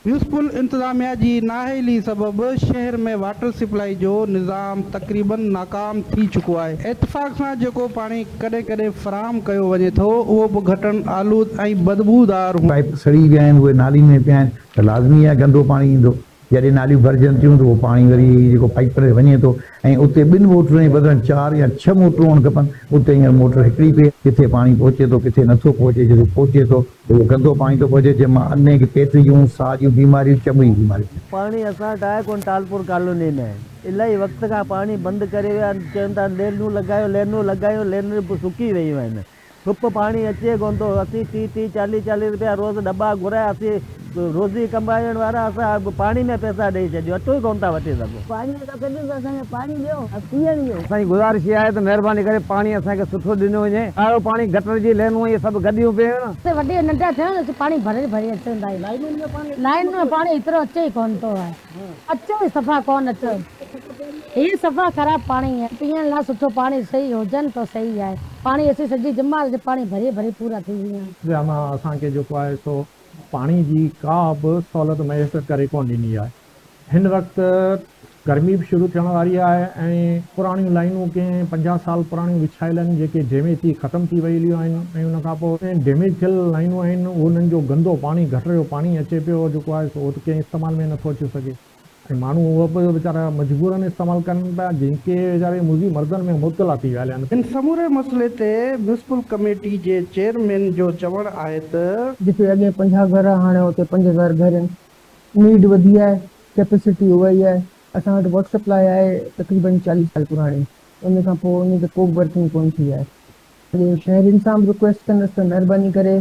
Municipal इंतजामिया जी नाअहली सबब शहर में वाटर सप्लाई जो निज़ाम तकरीबन नाकाम थी चुको है। इत्तेफाक सां जेको पानी कॾहिं कॾहिं फराहम कयो वञे थो उहो बि घटनि आलूद ऐं बदबूदार पाइप सड़ी विया आहिनि, उहे नाली में पिया आहिनि त लाज़मी आहे गंदो पाणी ईंदो। जॾहिं नालियूं भरजनि थियूं त उहो पाणी वरी जेको पाइप ते वञे थो ऐं उते 2 मोटरूं ऐं बदिरां 4 या 6 मोटरूं हुअणु खपनि। उते हींअर मोटर हिकिड़ी पई, किथे पाणी पहुचे थो किथे नथो पहुचे। जॾहिं पहुचे थो त उहो गंदो पाणी थो पहुचे, जंहिंमां अनेक पेटरियूं, साह जूं बीमारियूं, चमड़ी बीमारियूं। पानी असां वटि आहे कोन टालपुर कॉलोनी में इलाही वक़्त खां पाणी बंदि करे विया आहिनि। चवनि था लेनूं लॻायो, लेनूं बि सुकी वियूं आहिनि। ठुप पाणी अचे कोन थो। असीं 30 40 रुपया रोज़ दॿा घुरायासीं। रोज़ी कमाइण वारा असां पाणी में पैसा ॾेई छॾियो, अटो ई कोन था वठी सघूं। पाणी असांखे पाणी ॾियो, पीअण ॾियो। असांजी गुज़ारिश इहा आहे त महिरबानी करे पाणी असांखे सुठो ॾिनो वञे। ॾाढो पाणी गटर जी लेनूं इहे सभु गॾियूं पियूं आहिनि। वॾे नंढा थियण त पाणी भरे अचंदा आहिनि। लाइन में पाणी एतिरो अचे ई कोन थो आहे। अचो ई सफ़ा कोन अचो। ही सफ़ा ख़राब पाणी है। पीअण लाइ सुठो पाणी सही हुजनि तो सही आहे। पाणी असीं सॼी जमा पाणी भरे पूरा थी विया आहिनि। असांखे जेको आहे सो पाणी जी का बि सहूलियत मैसर करे कोन ॾिनी आहे। हिन वक़्तु गर्मी बि शुरू थियण वारी आहे ऐं पुराणियूं लाइनूं कंहिं 50 साल पुराणियूं विछायल आहिनि जेके डैमेज थी ख़तम थी वयूं आहिनि ऐं उन खां पोइ डैमेज थियल लाइनूं आहिनि उन्हनि जो गंदो पाणी गटर जो पाणी अचे पियो जेको आहे सो उहो कंहिं इस्तेमाल में नथो अची सघे ऐं माण्हू उहे बि वीचारा मजबूरनि इस्तेमालु कनि पिया जेके वीचारे मुज़ी मर्दनि में मुब्तला थी विया आहिनि। इन समूरे मसइले ते म्यूनिसिपल कमेटी जे चेयरमैन जो चवणु आहे त जिते अॻे 50 घर हाणे उते 5000 घर आहिनि। नीड वधी आहे, कैपेसिटी उहा ई आहे। असां वटि वाटर सप्लाई आहे तक़रीबन 40 साल पुराणी। उन खां पोइ उन ते को वर्किंग कोन थी आहे। शहरियुनि सां बि रिक्वेस्ट कंदसि त महिरबानी करे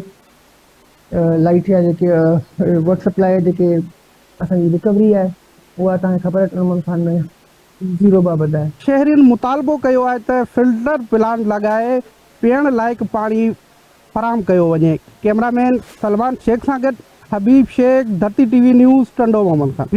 लाइट जा जेके वाटर सप्लाई जेके असांजी रिकवरी आहे उहा तव्हांखे ख़बर आहे टर्मन खान में 0 बाबति आहे। शहरियुनि मुतालबो कयो आहे त फिल्टर प्लांट लॻाए पीअण लाइक़ु पाणी फराहम कयो वञे। कैमरामैन सलमान शेख सां गॾु हबीब शेख, धरती टीवी न्यूज़, टंडो मोहम्मद खान।